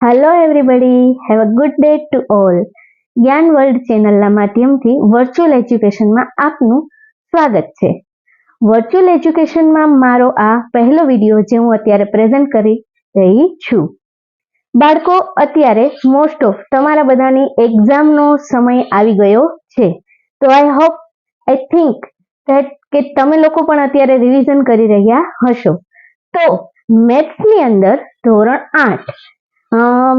Hello everybody, have a good day to all. જ્ઞાન world ચેનલના માધ્યમથી વર્ચ્યુઅલ એજ્યુકેશનમાં આપનું સ્વાગત છે. વર્ચ્યુઅલ એજ્યુકેશનમાં મારો આ પહેલો વિડીયો જે હું અત્યારે પ્રેઝન્ટ કરી રહી છું. બાળકો, અત્યારે મોસ્ટ ઓફ તમારા બધાની એક્ઝામનો સમય આવી ગયો છે. તો આઈ થિંક કે તમે લોકો પણ અત્યારે રિવિઝન કરી રહ્યા હશો. તો મેથ્સની અંદર ધોરણ 8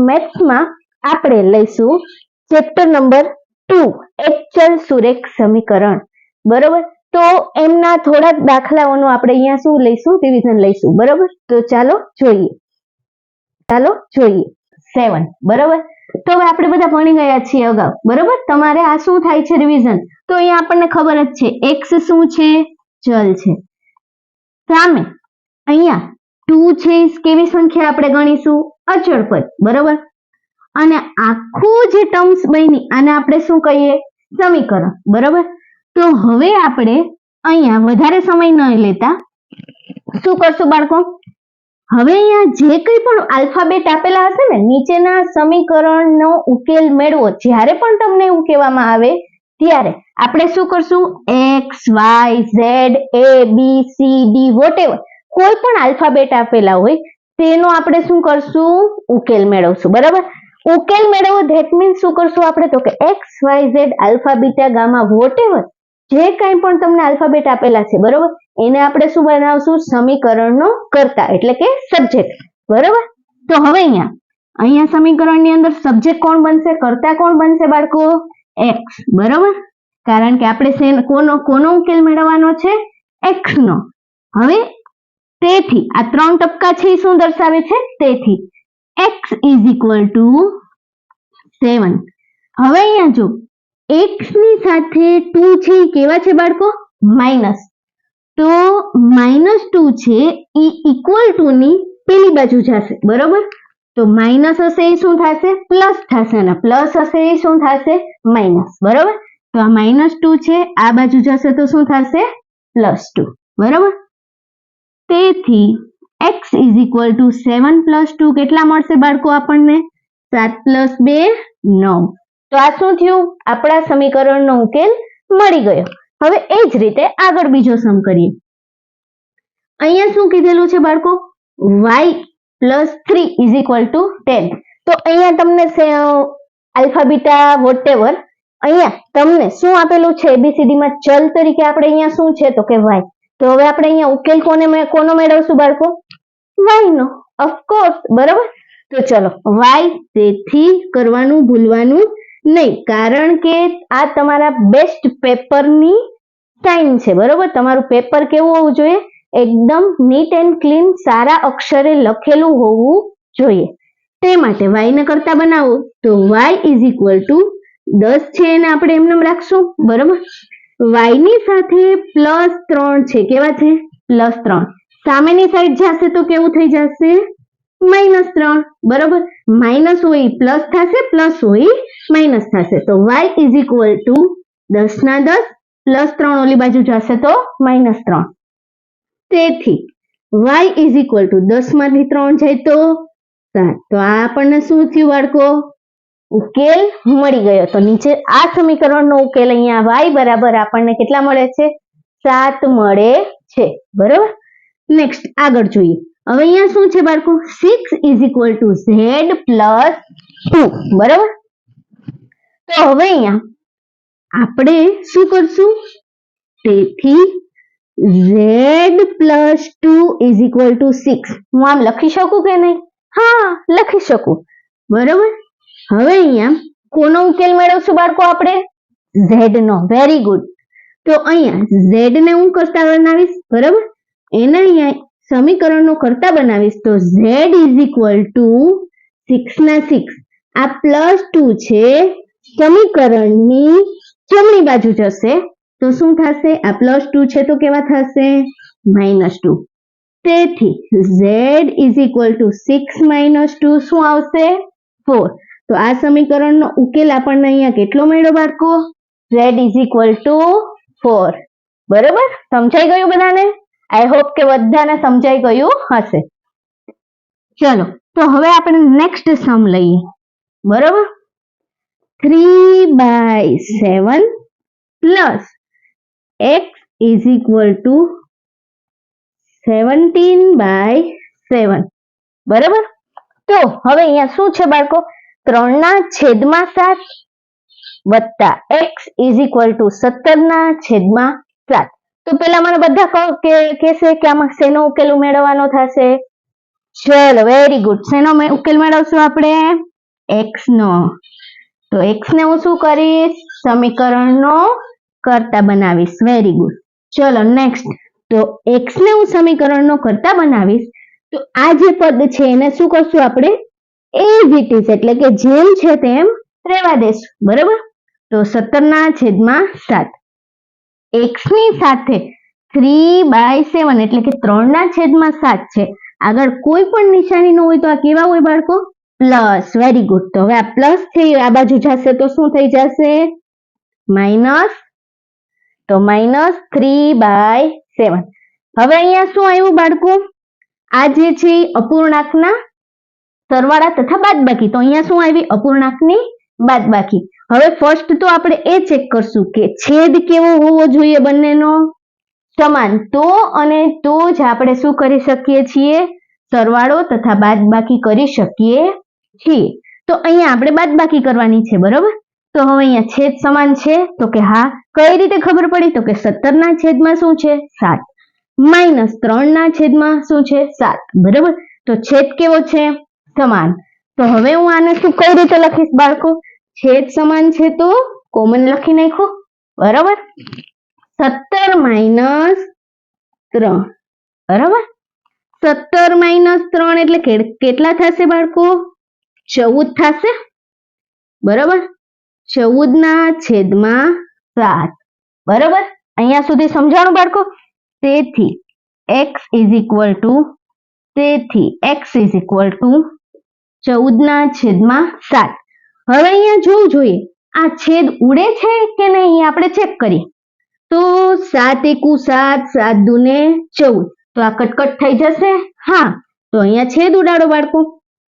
મેથ્સમાં આપણે લઈશું ચેપ્ટર નંબર 2 એકચલ સુરેખ સમીકરણ. બરોબર, તો એમના થોડાક દાખલાઓનું આપણે અહીંયા શું લઈશું, રિવિઝન લઈશું. બરોબર, તો ચાલો જોઈએ 7. બરોબર, તો હવે આપણે બધા ભણી ગયા છીએ અગાઉ. બરોબર, તમારે આ શું થાય છે, રિવિઝન. તો અહીંયા આપણને ખબર જ છે x શું છે, ચલ છે. સામે અહીંયા 2 છે, કેવી સંખ્યા આપણે ગણીશું, અચળ પદ. બરોબર, અને આખું જે ટર્મ્સ બની આને આપણે શું કહીએ, સમીકરણ. બરોબર, તો હવે આપણે અહીંયા વધારે સમય ન લેતા શું કરશું બાળકો, હવે અહીંયા જે કંઈ પણ આલ્ફાબેટ આપેલા હશે ને, નીચેના સમીકરણનો ઉકેલ મેળવો, જ્યારે પણ તમને એવું કહેવામાં આવે ત્યારે આપણે શું કરશું, x y z a b c d whatever કોઈ પણ આલ્ફાબેટ આપેલા હોય તેનો આપણે શું કરશું, ઉકેલ મેળવશું. બરાબર, ઉકેલ મેળવવો ધેટ મીન્સ શું કરશું આપણે, તો કે x y z alpha beta gamma whatever જે કંઈ પણ તમને આલ્ફાબેટ આપેલા છે, બરોબર, એને આપણે શું બનાવશું, સમીકરણનો કર્તા એટલે કે સબ્જેક્ટ. બરોબર, તો હવે અહીંયા સમીકરણની અંદર સબ્જેક્ટ કોણ બનશે, કર્તા કોણ બનશે બાળકો, x. બરોબર, કારણ કે આપણે કોનો ઉકેલ મેળવવાનો છે, x નો. હવે તેથી આ 3 ટપકા છે એ શું દર્શાવે છે, તેથી x is equal to 7. હવે અહીંયા જો x ની સાથે 2 છે એ કેવા છે બાળકો, માઇનસ. તો -2 છે એ ઇક્વલ ટુ ની પેલી બાજુ જશે. બરોબર, તો માઇનસ હશે એ શું થશે, પ્લસ થશે, અને પ્લસ હશે એ શું થશે, માઇનસ. બરોબર, તો આ -2 છે આ બાજુ જશે તો શું થશે, +2. બરોબર, તેથી x is equal to 7 + 2 કેટલા મળશે બાળકો આપણને, 7 + 2 9. તો આ શું થયું, આપણા સમીકરણનો ઉકેલ મળી ગયો. હવે એ જ રીતે આગળ બીજો સમ કરીએ. અહીંયા શું કીધેલું છે બાળકો, y + 3 is equal to 10. તો અહીંયા તમને આલ્ફા બીટા વોટેવર અહીંયા તમને શું આપેલું છે, ABCD માં ચલ તરીકે આપણે અહીંયા શું છે, તો કે y. તો હવે આપણે અહીંયા ઉકેલ કોનો મેળવશું બાળકો, y નો, ઓફકોર્સ. બરોબર, તો ચલો y, તેથી કરવાનું ભૂલવાનું નહીં, કારણ કે આ તમારા બેસ્ટ પેપરની સાઇન છે. બરોબર, તમારું પેપર કેવું હોવું જોઈએ, એકદમ નીટ એન્ડ ક્લીન, સારા અક્ષરે લખેલું હોવું જોઈએ. તે માટે y ને કરતા બનાવો તો y is equal to 10 છે એને આપણે એમને રાખશું. બરોબર, y ની સાથે +3 છે, કેવા છે, +3. સામેની સાઈડ જશે તો કેવું થઈ જશે, -3. બરોબર, માઇનસ હોય પ્લસ થશે, પ્લસ હોય માઇનસ થશે. તો y is equal to 10 ના 10 +3 ઓલી બાજુ જશે તો -3. તેથી y is equal to 10 માંથી 3 જાય તો 7. તો આ આપણને શું થયું બાળકો, ઉકેલ મળી ગયો. તો નીચે આ સમીકરણનો ઉકેલ અહીંયા y બરાબર આપણને કેટલા મળે છે, 7 મળે છે. બરોબર, નેક્સ્ટ આગળ જોઈએ. હવે અહીંયા શું છે બાળકો, 6 is equal to z + 2. બરોબર, તો હવે અહીંયા આપણે શું કરશું, તેથી z + 2 is equal to 6. હું આમ લખી શકું કે નહીં, હા લખી શકું. બરોબર, હવે અહીંયા કોનો ઉકેલ મેળવશું બાળકો, આપણે z નો. Very good. તો અહીંયા z ને હું કરતા બનાવીશ. બરાબર, એને અહીંયા સમીકરણનો કરતા બનાવીશ તો z is equal to 6 ના 6. આ +2 છે, સમીકરણની જમણી બાજુ જશે તો શું થશે, આ +2 છે તો કેવા થશે, -2. તેથી z is equal to 6 - 2 શું આવશે, 4. તો આ સમીકરણનો ઉકેલ આપણને અહીંયા કેટલો મળ્યો બાળકો, z is equal to 4. બરોબર, સમજાઈ ગયું બધાને, આઈ હોપ કે બધાને સમજાઈ ગયું હશે. ચલો તો હવે આપણે નેક્સ્ટ સમ લઈએ, બરોબર. 3/7 plus x is equal to 17/7, બરાબર. તો હવે અહીંયા શું છે બાળકો, 3/7 વત્તા x ઇઝ ઇક્વલ ટુ 17/7. તો પેલા મને બધા કહેશે કે આમાં શેનો ઉકેલ મેળવવાનો થશે. ચલો વેરી ગુડ. શેનો ઉકેલ મેળવશું આપણે? x નો. તો x ને હું શું કરીશ? સમીકરણનો કર્તા બનાવીશ. Very good. ચલો નેક્સ્ટ. તો x ને હું સમીકરણનો કર્તા બનાવીશ તો આ જે પદ છે એને શું કરશું આપણે? એઝ ઇટ ઇઝ, એટલે કે જેમ છે તેમ રહેવા દેશું, બરાબર. તો 17/7 x ની સાથે 3/7 એટલે કે 3/7 છે. આગળ કોઈ પણ નિશાની ન હોય તો આ કેવા હોય બાળકો? પ્લસ. Very good. તો હવે આ પ્લસ છે આ બાજુ જશે તો શું થઈ જશે? માઇનસ. તો -3/7. હવે અહીંયા શું આવ્યું બાળકો? આ જે છે અપૂર્ણાંકના સરવાળા તથા બાદબાકી. તો અહીંયા શું આવી? અપૂર્ણાંકની બાદબાકી. હવે ફર્સ્ટ તો આપણે એ ચેક કરશું કે છેદ કેવો હોવો જોઈએ બંનેનો? સમાન. તો અને તો જ આપણે શું કરી શકીએ છીએ? સરવાળો તથા બાદબાકી કરી શકીએ છીએ. તો અહીંયા આપણે બાદબાકી કરવાની છે, બરોબર. તો હવે અહીંયા છેદ સમાન છે તો કે હા. કઈ રીતે ખબર પડી? તો કે 17/7 શું છે? 7 માઇનસ 3/7 શું છે? 7, બરોબર. તો છેદ કેવો છે? સમાન. તો હવે હું આને શું કઈ રીતે લખીશ બાળકો? છેદ સમાન છે તો કોમન લખી નાખો, બરોબર. 17 - 3, બરોબર. 17 - 3 એટલે કેટલા થશે બાળકો? 14 થશે, બરોબર. 14/7, બરોબર. અહીંયા સુધી સમજાણું બાળકો? તેથી x ઇઝ ઇક્વલ ટુ 14/7. હવે અહીંયા જોવું જોઈએ આ છેદ ઉડે છે કે નહીં, આપણે ચેક કરીએ. તો 7 × 1 = 7, 7 × 2 = 14. તો આ કટકટ થઈ જશે. હા, તો અહીંયા છેદ ઉડાડો બાળકો.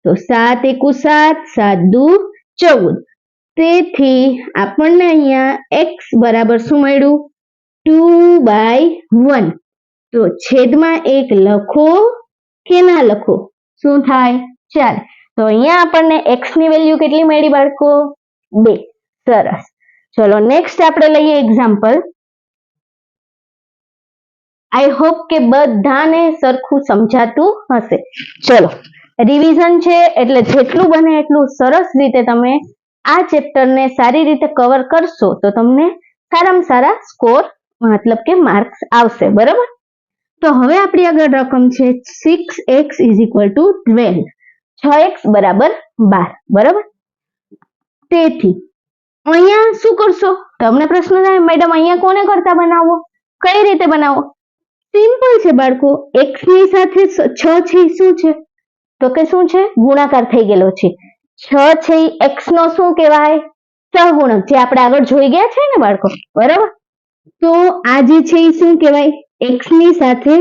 તો 7 × 1 = 7, 7 × 2 = 14. તેથી આપણને અહીંયા x બરાબર શું મળ્યું? 2/1. તો છેદમાં 1 લખો કે ના લખો? શું થાય? ચાલે. તો અહીંયા આપણને x ની વેલ્યુ કેટલી મળી બાળકો? 2. સરસ. ચલો નેક્સ્ટ આપણે લઈએ એક્ઝામ્પલ. આઈ હોપ કે બધાને સરખું સમજાતું હશે. ચલો રિવિઝન છે એટલે જેટલું બને એટલું સરસ રીતે તમે આ ચેપ્ટરને સારી રીતે કવર કરશો તો તમને સારામાં સારા સ્કોર મતલબ કે માર્ક્સ આવશે, બરાબર. તો હવે આપણી આગળ રકમ છે 6x = 12. 6x = 12, બરાબર. તેથી અહીંયા શું કરશો? તમને પ્રશ્ન થાય મેડમ અહીંયા કોને કરતા બનાવો? કઈ રીતે બનાવો? સિમ્પલ છે બાળકો. x ની સાથે 6 છે શું છે? તો કે શું છે? ગુણાકાર થઈ ગયેલો છે. 6 છે x નો શું કહેવાય? સહગુણક, જે આપણે આગળ જોઈ ગયા છે ને બાળકો, બરાબર. તો આ જે છે એ શું કહેવાય? x ની સાથે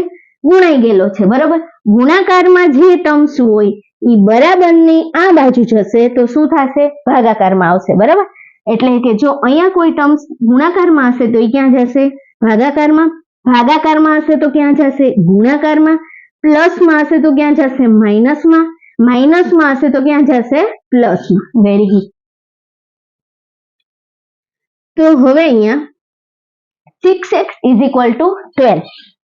ગુણાઈ ગયેલો છે, બરાબર. ગુણાકારમાં જે ટર્મ શું હોય એ બરાબરની આ બાજુ જશે તો શું થશે? ભાગાકારમાં આવશે, બરાબર. એટલે કે જો અહીંયા કોઈ ટર્મ ગુણાકારમાં હશે તો એ ક્યાં જશે? ભાગાકારમાં. ભાગાકારમાં હશે તો ક્યાં જશે? ગુણાકારમાં. પ્લસમાં હશે તો ક્યાં જશે? માઇનસમાં. માઇનસમાં હશે તો ક્યાં જશે? પ્લસમાં. Very good. તો હવે અહીંયા 6x = 12.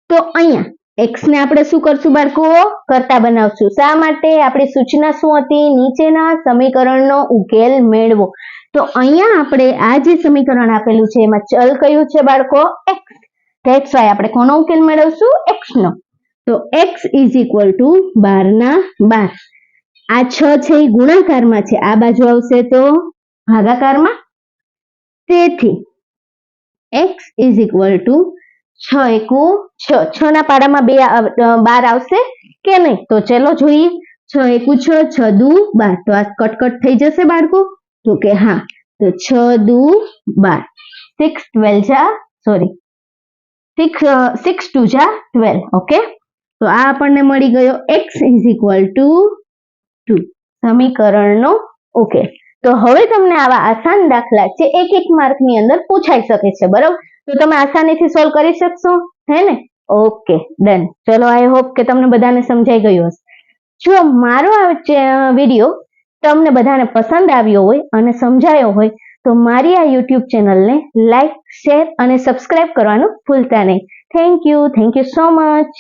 તો અહીંયા x ને આપણે શું કરશું બાળકો? કરતા બનાવશું. શા માટે? આપણી સૂચના શું હતી? નીચેના સમીકરણનો ઉકેલ મેળવો. તો અહીંયા આપણે આ જે સમીકરણ આપેલું છે એમાં ચલ કયું છે બાળકો? x. ધેટ્સ વાય આપણે કોનો ઉકેલ મેળવશું? x નો. તો x = 12/12. આ 6 છે એ ગુણાકારમાં છે, આ બાજુ આવશે તો ભાગાકારમાં. તેથી x = 6 × 6. 6 ના પાડામાં 12 આવશે કે નહીં? તો ચલો જોઈએ. 6 × 1 = 6, 6 × 2 = 12. તો આ કટકટ થઈ જશે બાળકો? તો કે હા. તો 6 × 2 = 12. 6 × 2 = 12. ઓકે. તો આ આપણને મળી ગયો x = 2 સમીકરણનો ઉકેલ. તો હવે તમને આવા આસાન દાખલા છે 1 માર્કની અંદર પૂછાઈ શકે છે, બરાબર? તો તમે આસાનીથી સોલ્વ કરી શકશો, હે ને? Okay, done. ચલો, આઈ હોપ કે તમને બધાને સમજાઈ ગયું હશે. જો મારો આ વિડીયો તમને બધાને પસંદ આવ્યો હોય અને સમજાયો હોય તો મારી આ YouTube ચેનલને લાઈક, શેર અને સબસ્ક્રાઇબ કરવાનું ભૂલતા નહીં. Thank you so much.